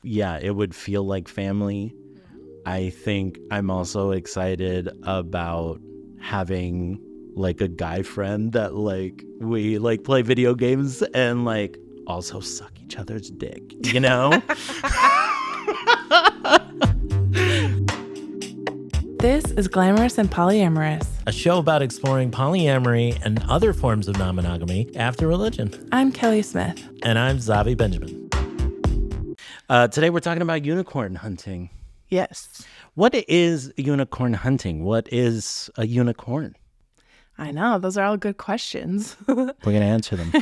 yeah, it would feel like family. I think I'm also excited about having like a guy friend that like we like play video games and like also suck each other's dick, you know? This is Glamorous and Polyamorous, A show about exploring polyamory and other forms of non-monogamy after religion. I'm Kelly Smith. And I'm Xavi Benjamin. Today we're talking about unicorn hunting. Yes. What is unicorn hunting? What is a unicorn? I know. Those are all good questions. We're going to answer them.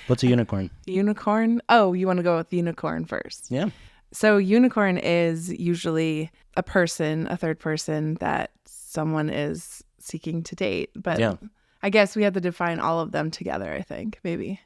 What's a unicorn? Unicorn? Oh, you want to go with unicorn first? Yeah. So unicorn is usually a person, a third person that someone is seeking to date. But yeah. I guess we have to define all of them together, I think, maybe.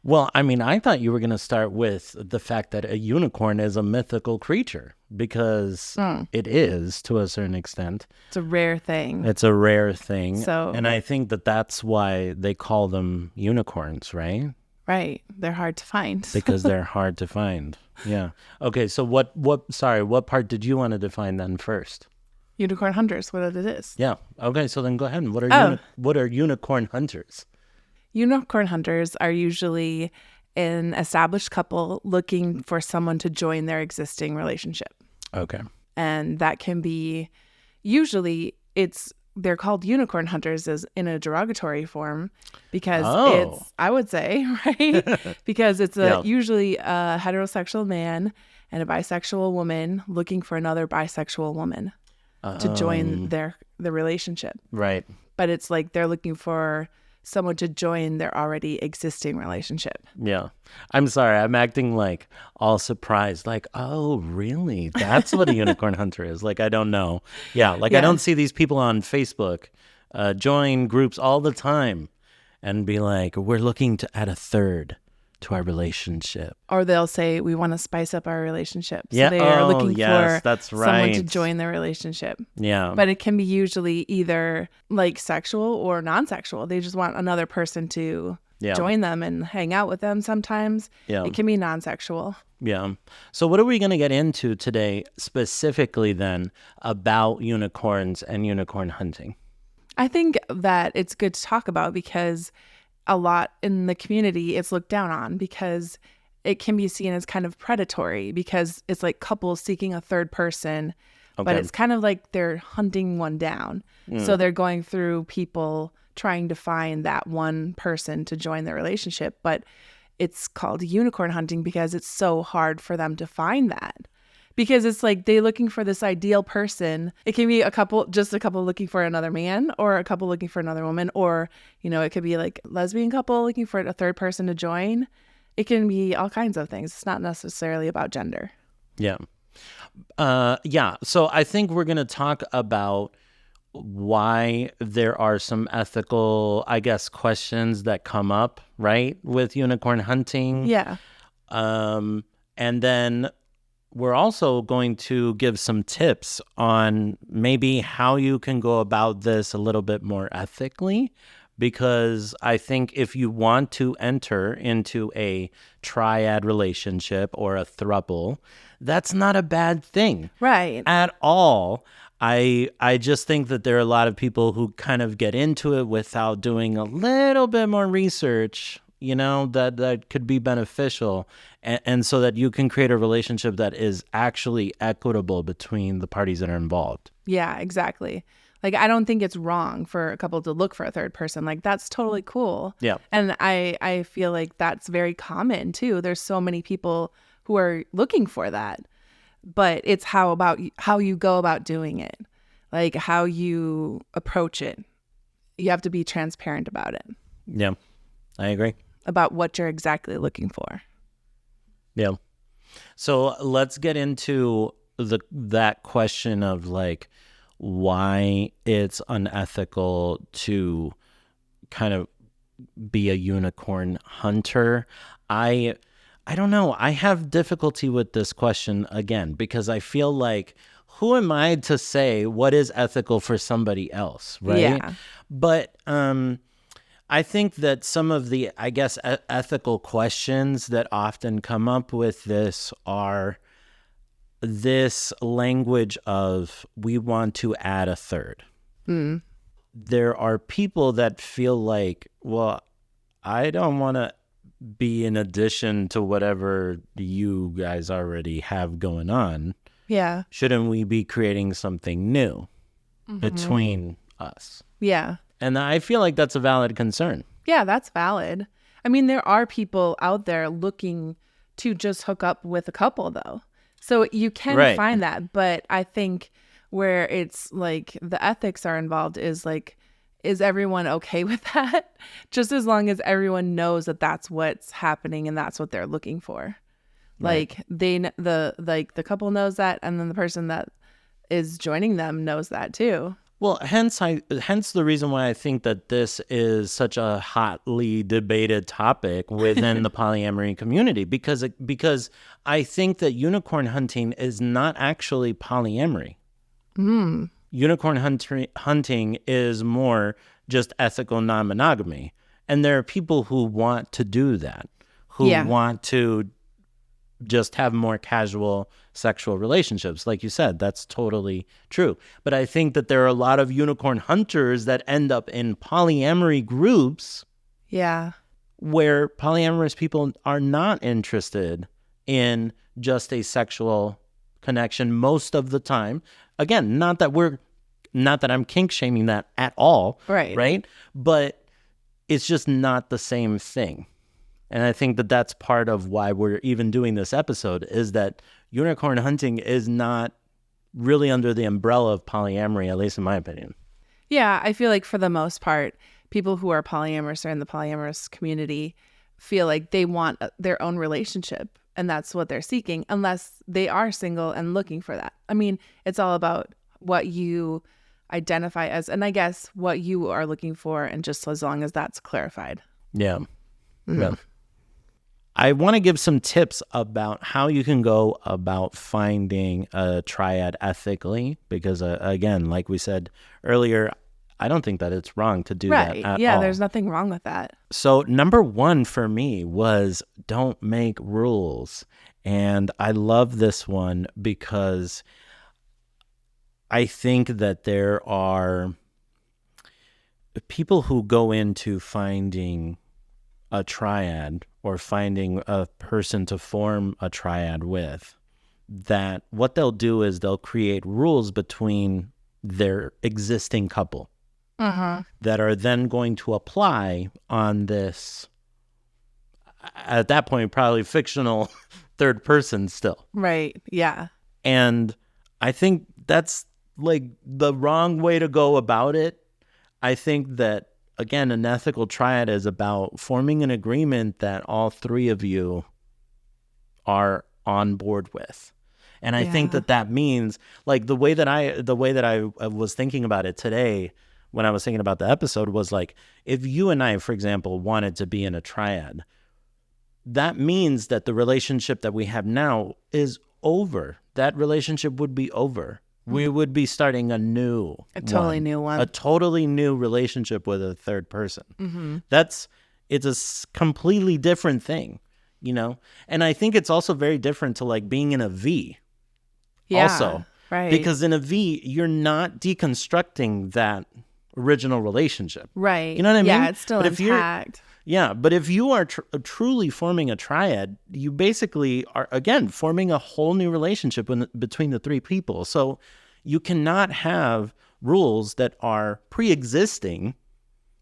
Well, I mean, I thought you were going to start with the fact that a unicorn is a mythical creature because it is to a certain extent. It's a rare thing. It's a rare thing. So, and I think that that's why they call them unicorns, right? Right. They're hard to find. Because they're hard to find. Yeah. Okay. So what part did you want to define then first? Unicorn hunters, what it is. Yeah. Okay. So then go ahead. What are unicorn hunters? Unicorn hunters are usually an established couple looking for someone to join their existing relationship. Okay. And that can be, usually they're called unicorn hunters as in a derogatory form because it's, I would say, right? Because it's usually a heterosexual man and a bisexual woman looking for another bisexual woman to join the relationship. Right. But it's like they're looking for someone to join their already existing relationship. Yeah. I'm sorry. I'm acting like all surprised. Like, oh, really? That's what a unicorn hunter is. Like, I don't know. Yeah. Like, I don't see these people on Facebook join groups all the time and be like, we're looking to add a third to our relationship. Or they'll say, we want to spice up our relationship. So yeah. they are looking for that's right. someone to join their relationship. Yeah. But it can be usually either like sexual or non-sexual. They just want another person to join them and hang out with them sometimes. Yeah. It can be non-sexual. Yeah. So what are we going to get into today specifically then about unicorns and unicorn hunting? I think that it's good to talk about because a lot in the community it's looked down on because it can be seen as kind of predatory because it's like couples seeking a third person, but it's kind of like they're hunting one down. So they're going through people trying to find that one person to join their relationship, but it's called unicorn hunting because it's so hard for them to find that. Because it's like they're looking for this ideal person. It can be just a couple looking for another man or a couple looking for another woman. Or, it could be like a lesbian couple looking for a third person to join. It can be all kinds of things. It's not necessarily about gender. Yeah. So I think we're going to talk about why there are some ethical, I guess, questions that come up, right, with unicorn hunting. Yeah. And then we're also going to give some tips on maybe how you can go about this a little bit more ethically, because I think if you want to enter into a triad relationship or a throuple, that's not a bad thing. Right. At all. I just think that there are a lot of people who kind of get into it without doing a little bit more research, that could be beneficial. And so that you can create a relationship that is actually equitable between the parties that are involved. Yeah, exactly. Like, I don't think it's wrong for a couple to look for a third person. Like, that's totally cool. Yeah. And I feel like that's very common, too. There's so many people who are looking for that. But it's how you go about doing it, like how you approach it. You have to be transparent about it. Yeah, I agree. About what you're exactly looking for. Yeah. So let's get into that question of like why it's unethical to kind of be a unicorn hunter. I don't know. I have difficulty with this question again because I feel like who am I to say what is ethical for somebody else, right? Yeah. But I think that some of the, I guess, ethical questions that often come up with this are this language of we want to add a third. Mm. There are people that feel like, well, I don't want to be in addition to whatever you guys already have going on. Yeah. Shouldn't we be creating something new between us? Yeah. And I feel like that's a valid concern. Yeah, that's valid. I mean, there are people out there looking to just hook up with a couple, though. So you can find that. But I think where it's like the ethics are involved is like, is everyone okay with that? Just as long as everyone knows that that's what's happening and that's what they're looking for. Like the couple knows that, and then the person that is joining them knows that too. Well, hence the reason why I think that this is such a hotly debated topic within the polyamory community, because I think that unicorn hunting is not actually polyamory. Unicorn hunting is more just ethical non-monogamy, and there are people who want to do that, who want to just have more casual sexual relationships. Like you said, that's totally true. But I think that there are a lot of unicorn hunters that end up in polyamory groups where polyamorous people are not interested in just a sexual connection most of the time. Again, not that I'm kink shaming that at all. Right? But it's just not the same thing. And I think that that's part of why we're even doing this episode, is that unicorn hunting is not really under the umbrella of polyamory, at least in my opinion. Yeah, I feel like for the most part, people who are polyamorous or in the polyamorous community feel like they want their own relationship, and that's what they're seeking, unless they are single and looking for that. I mean, it's all about what you identify as, and I guess what you are looking for, and just as long as that's clarified. Yeah. Yeah. I want to give some tips about how you can go about finding a triad ethically, because again, like we said earlier, I don't think that it's wrong to do that at all. Yeah, there's nothing wrong with that. So number one for me was don't make rules. And I love this one because I think that there are people who go into finding a triad or finding a person to form a triad with, that what they'll do is they'll create rules between their existing couple that are then going to apply on this, at that point, probably fictional third person still. Right. Yeah. And I think that's like the wrong way to go about it. I think that, again, an ethical triad is about forming an agreement that all three of you are on board with. And I think that means, like, the way that I was thinking about it today when I was thinking about the episode was like, if you and I, for example, wanted to be in a triad, that means that the relationship that we have now is over. That relationship would be over. We would be starting a totally new relationship with a third person. It's a completely different thing, you know? And I think it's also very different to like being in a V. Also, right. Because in a V, you're not deconstructing that original relationship. Right. You know what I mean? Yeah, it's still intact. But if you are truly forming a triad, you basically are, again, forming a whole new relationship between the three people. So you cannot have rules that are pre-existing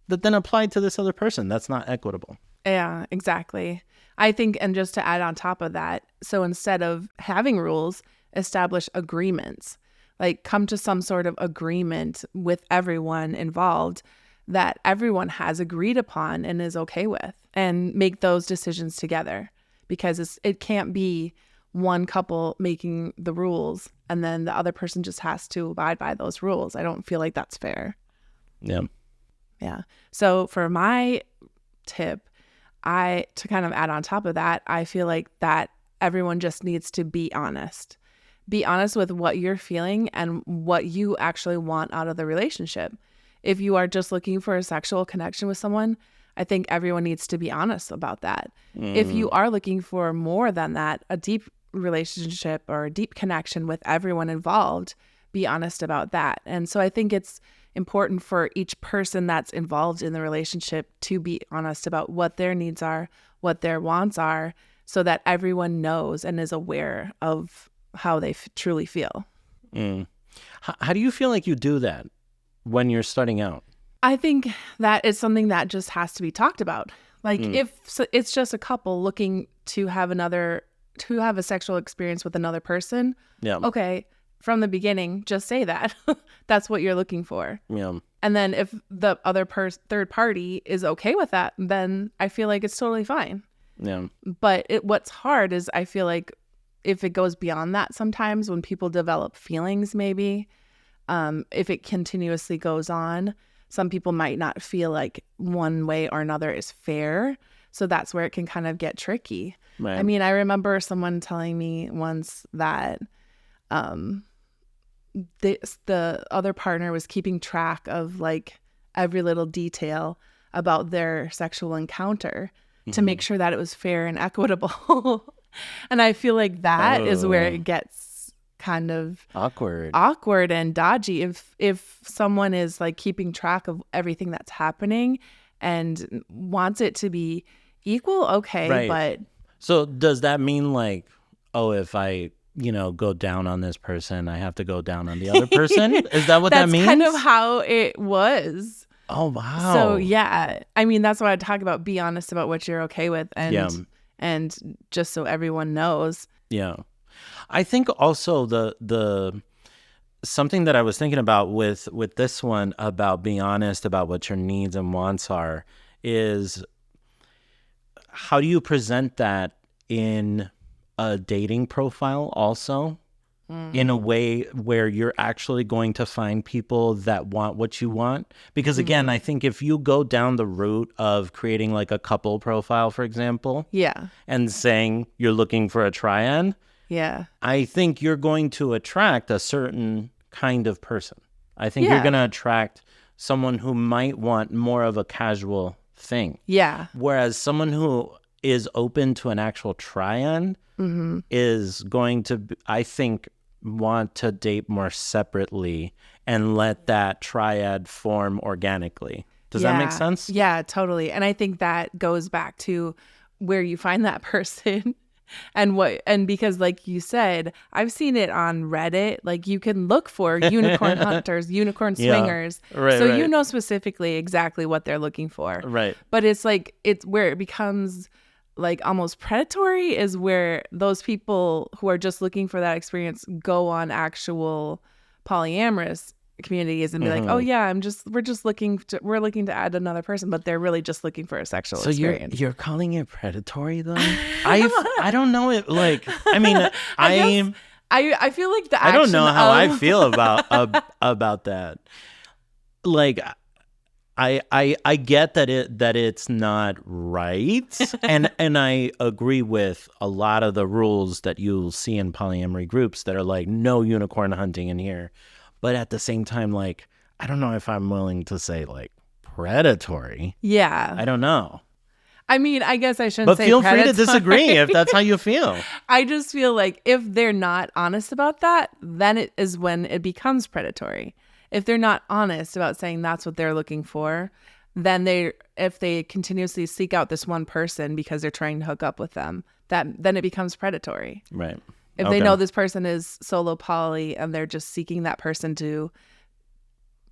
that then apply to this other person. That's not equitable. Yeah, exactly. I think, and just to add on top of that, so instead of having rules, establish agreements. Like, come to some sort of agreement with everyone involved that everyone has agreed upon and is okay with, and make those decisions together, because it can't be one couple making the rules and then the other person just has to abide by those rules. I don't feel like that's fair. Yeah. So for my tip, to kind of add on top of that, I feel like that everyone just needs to be honest. Be honest with what you're feeling and what you actually want out of the relationship. if you are just looking for a sexual connection with someone, I think everyone needs to be honest about that. If you are looking for more than that, a deep relationship or a deep connection with everyone involved, be honest about that. And so I think it's important for each person that's involved in the relationship to be honest about what their needs are, what their wants are, so that everyone knows and is aware of how they truly feel. How do you feel like you do that when you're starting out? I think that it's something that just has to be talked about. Like if it's just a couple looking to have a sexual experience with another person. Yeah. Okay. From the beginning, just say that. That's what you're looking for. Yeah. And then if the other third party is okay with that, then I feel like it's totally fine. Yeah. But what's hard is I feel like if it goes beyond that sometimes when people develop feelings, maybe, if it continuously goes on, some people might not feel like one way or another is fair. So that's where it can kind of get tricky. Right. I mean, I remember someone telling me once that the other partner was keeping track of like every little detail about their sexual encounter to make sure that it was fair and equitable. And I feel like that is where it gets kind of awkward and dodgy. If someone is like keeping track of everything that's happening and wants it to be equal, okay, right. But so does that mean like, oh, if I go down on this person, I have to go down on the other person? Is that what that means? That's kind of how it was. Oh, wow. So, yeah. I mean, that's why I talk about be honest about what you're okay with and just so everyone knows. Yeah. I think also the something that I was thinking about with this one about being honest about what your needs and wants are is how do you present that in a dating profile also in a way where you're actually going to find people that want what you want? Because again, I think if you go down the route of creating like a couple profile, for example, and saying you're looking for a triad, I think you're going to attract a certain kind of person. I think you're going to attract someone who might want more of a casual thing. Yeah. Whereas someone who is open to an actual triad is going to, I think, want to date more separately and let that triad form organically. Does that make sense? Yeah, totally. And I think that goes back to where you find that person and because like you said, I've seen it on Reddit, like you can look for unicorn hunters, unicorn swingers. Right, so right. you know specifically exactly what they're looking for. Right. But it's like it's where it becomes like almost predatory is where those people who are just looking for that experience go on actual polyamorous communities and be like, oh yeah, we're looking to add another person, but they're really just looking for a sexual experience. You're calling it predatory though? I don't know it. Like, I mean, I feel like I don't know how I feel about that. Like, I get that it's not right, and I agree with a lot of the rules that you'll see in polyamory groups that are like no unicorn hunting in here, but at the same time, like I don't know if I'm willing to say like predatory. Yeah, I don't know. I mean, I guess I shouldn't but say feel predatory. free to disagree if that's how you feel. I just feel like if they're not honest about that, then it is when it becomes predatory. If they're not honest about saying that's what they're looking for, then if they continuously seek out this one person because they're trying to hook up with them, then it becomes predatory. Right. If they know this person is solo poly and they're just seeking that person to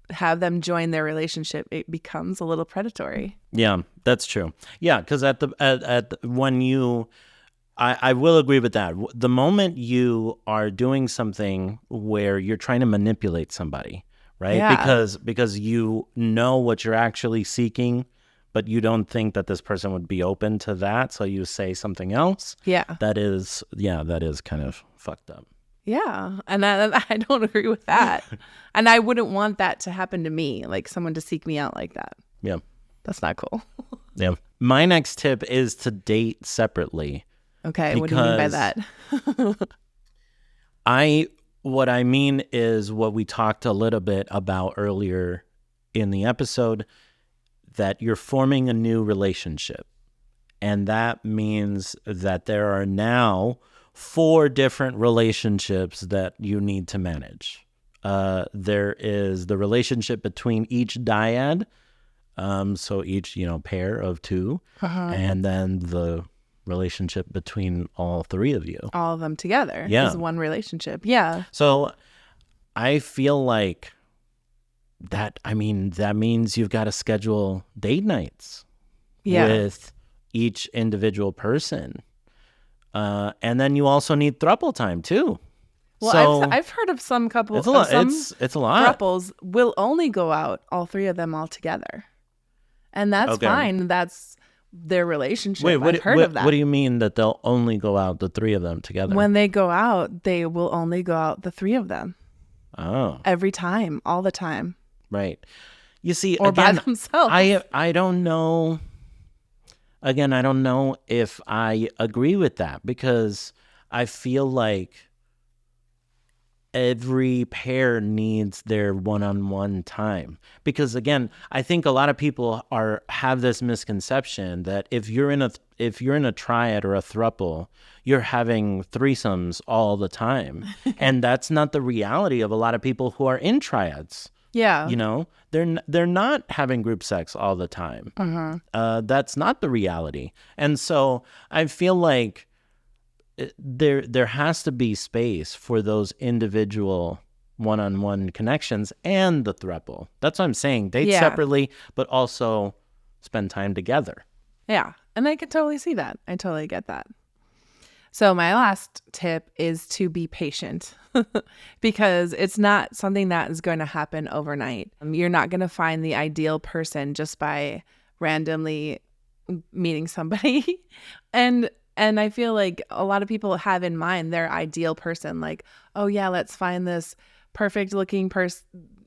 have them join their relationship, it becomes a little predatory. Yeah, that's true. Yeah, because when you, I will agree with that. The moment you are doing something where you're trying to manipulate somebody, right? Yeah. Because you know what you're actually seeking, but you don't think that this person would be open to that, so you say something else. Yeah. That is kind of fucked up. Yeah. And I don't agree with that. And I wouldn't want that to happen to me, like someone to seek me out like that. Yeah. That's not cool. Yeah. My next tip is to date separately. Okay. What do you mean by that? What I mean is what we talked a little bit about earlier in the episode that you're forming a new relationship. And that means that there are now 4 different relationships that you need to manage. There is the relationship between each dyad, so each, pair of 2, and then the relationship between all 3 of you. All of them together Yeah. is one relationship. Yeah. So I feel like that means you've got to schedule date nights with each individual person. And then you also need throuple time too. Well, so I've heard of some couples. it's a lot. Some It's a lot. Couples will only go out, all 3 of them all together, and that's Okay. fine. That's their relationship. Wait, I've heard of that. What do you mean that they'll only go out, the 3 of them together? When they go out, they will only go out, the 3 of them, Oh, every time, all the time, right. You see, or again, by themselves. I don't know. Again, I don't know if I agree with that, because I feel like every pair needs their one-on-one time. Because again, I think a lot of people have this misconception that if you're in a triad or a throuple, you're having threesomes all the time. And that's not the reality of a lot of people who are in triads. Yeah. They're not having group sex all the time. That's not the reality. And so I feel like there has to be space for those individual one-on-one connections and the throuple. That's what I'm saying. Date separately, but also spend time together. Yeah. And I can totally see that. I totally get that. So my last tip is to be patient, because it's not something that is going to happen overnight. You're not going to find the ideal person just by randomly meeting somebody. And I feel like a lot of people have in mind their ideal person, like, oh yeah, let's find this perfect looking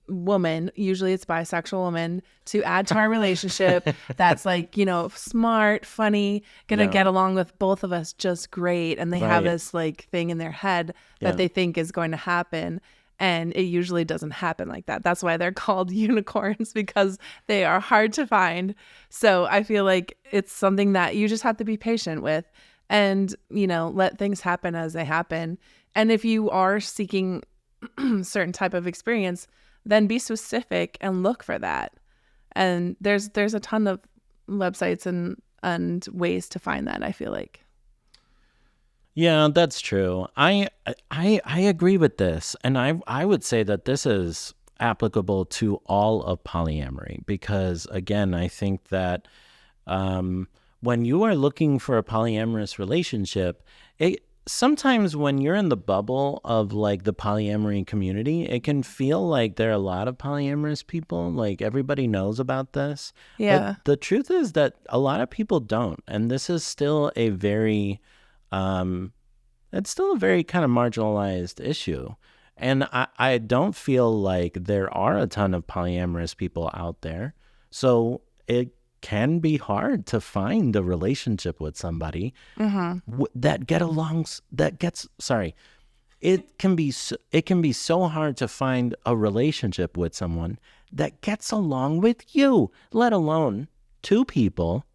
woman, usually it's bisexual woman, to add to our relationship that's like, smart, funny, gonna get along with both of us just great. And they have this like thing in their head that they think is going to happen. And it usually doesn't happen like that. That's why they're called unicorns, because they are hard to find. So I feel like it's something that you just have to be patient with and, let things happen as they happen. And if you are seeking certain type of experience, then be specific and look for that. And there's a ton of websites and ways to find that, I feel like. Yeah, that's true. I agree with this. And I would say that this is applicable to all of polyamory, because again, I think that when you are looking for a polyamorous relationship, sometimes when you're in the bubble of like the polyamory community, it can feel like there are a lot of polyamorous people. Like everybody knows about this. Yeah. But the truth is that a lot of people don't. And this is still a very, it's still a very kind of marginalized issue. And I don't feel like there are a ton of polyamorous people out there. So it can be hard to find a relationship with somebody that it can be so hard to find a relationship with someone that gets along with you, let alone 2 people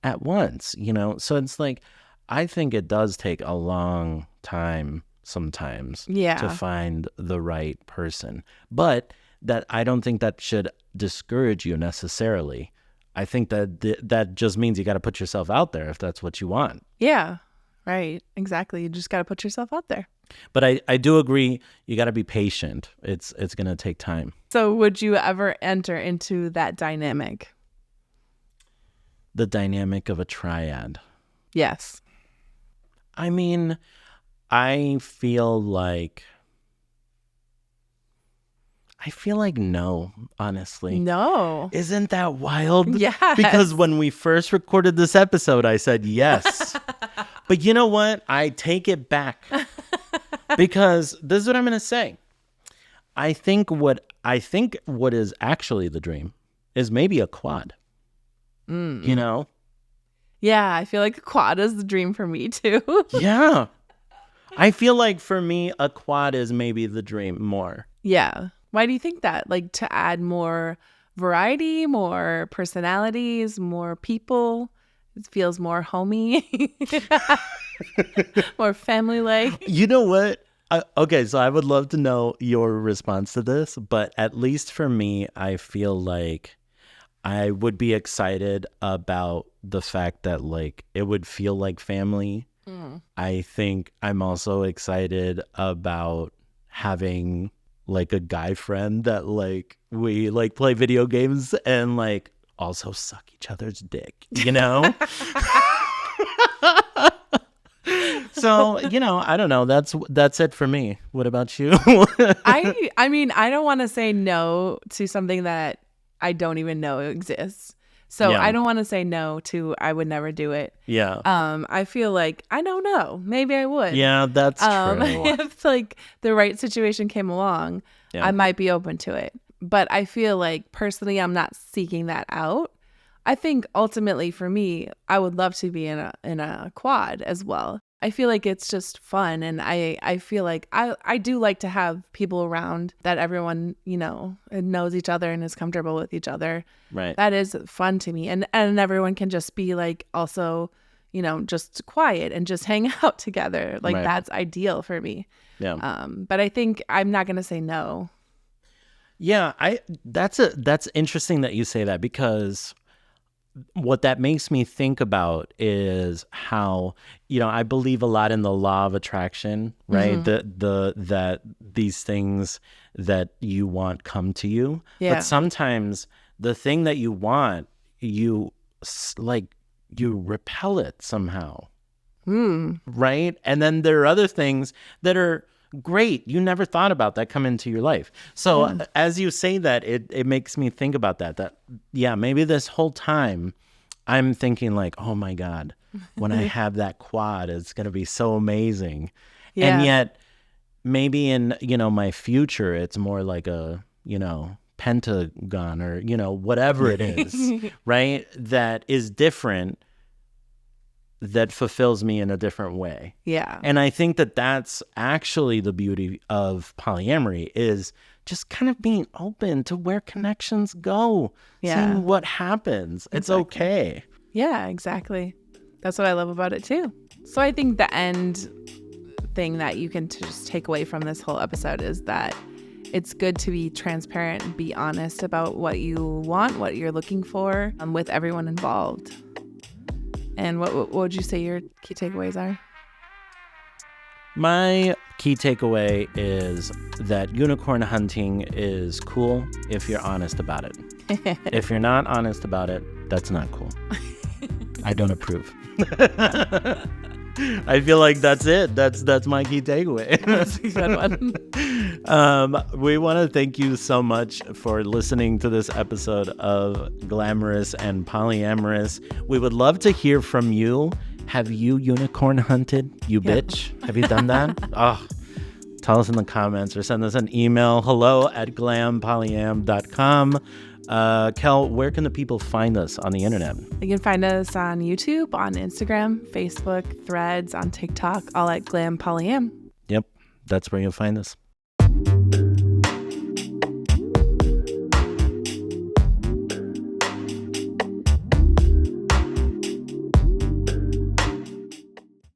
at once, so it's like, I think it does take a long time sometimes to find the right person, but that I don't think that should discourage you necessarily. I think that just means you got to put yourself out there if that's what you want. Yeah, right. Exactly. You just got to put yourself out there. But I do agree, you got to be patient. It's going to take time. So would you ever enter into that dynamic? The dynamic of a triad. Yes. I mean, I feel like no, honestly. No. Isn't that wild? Yes. Because when we first recorded this episode, I said yes. But you know what? I take it back. Because this is what I'm going to say. I think what is actually the dream is maybe a quad. Yeah, I feel like a quad is the dream for me too. Yeah. I feel like for me, a quad is maybe the dream more. Yeah. Why do you think that? Like to add more variety, more personalities, more people. It feels more homey, more family-like. You know what? Okay, so I would love to know your response to this, but at least for me, I feel like I would be excited about the fact that like it would feel like family. I think I'm also excited about having like a guy friend that like we like play video games and like also suck each other's dick, you know? So, you know, I don't know. That's it for me. What about you? I mean, I don't want to say no to something that I don't even know exists. So Yeah. I don't want to say no to I would never do it. Yeah. I feel like I don't know. Maybe I would. Yeah, that's true. If like the right situation came along, Yeah. I might be open to it. But I feel like personally I'm not seeking that out. I think ultimately for me, I would love to be in a quad as well. I feel like it's just fun, and I feel like I do like to have people around that everyone, you know, knows each other and is comfortable with each other. Right. That is fun to me. And everyone can just be like also, you know, just quiet and just hang out together. Like Right. that's ideal for me. Yeah. But I think I'm not going to say no. Yeah, that's interesting that you say that, because what that makes me think about is how, you know, I believe a lot in the law of attraction, right? That these things that you want come to you. Yeah. But sometimes the thing that you want, you repel it somehow. Right? And then there are other things that are great you never thought about that come into your life. So as you say that, it makes me think about that yeah, maybe this whole time I'm thinking like, oh my God, when I have that quad, it's going to be so amazing. Yeah. And yet maybe in, you know, my future, it's more like a, you know, pentagon or, you know, whatever it is, right? That is different, that fulfills me in a different way. Yeah. And I think that that's actually the beauty of polyamory, is just kind of being open to where connections go, Yeah. seeing what happens. It's okay. Yeah, exactly. That's what I love about it too. So I think the end thing that you can just take away from this whole episode is that it's good to be transparent and be honest about what you want, what you're looking for, with everyone involved. And what would you say your key takeaways are? My key takeaway is that unicorn hunting is cool if you're honest about it. If you're not honest about it, that's not cool. I don't approve. I feel like that's it. That's my key takeaway. That's a good one. We want to thank you so much for listening to this episode of Glamorous and Polyamorous. We would love to hear from you. Have you unicorn hunted, you bitch? Have you done that? Oh, tell us in the comments or send us an email, hello@glampolyam.com. Kel, where can the people find us on the internet? You can find us on YouTube, on Instagram, Facebook, Threads, on TikTok, all at Glam Polyam. Yep, that's where you'll find us.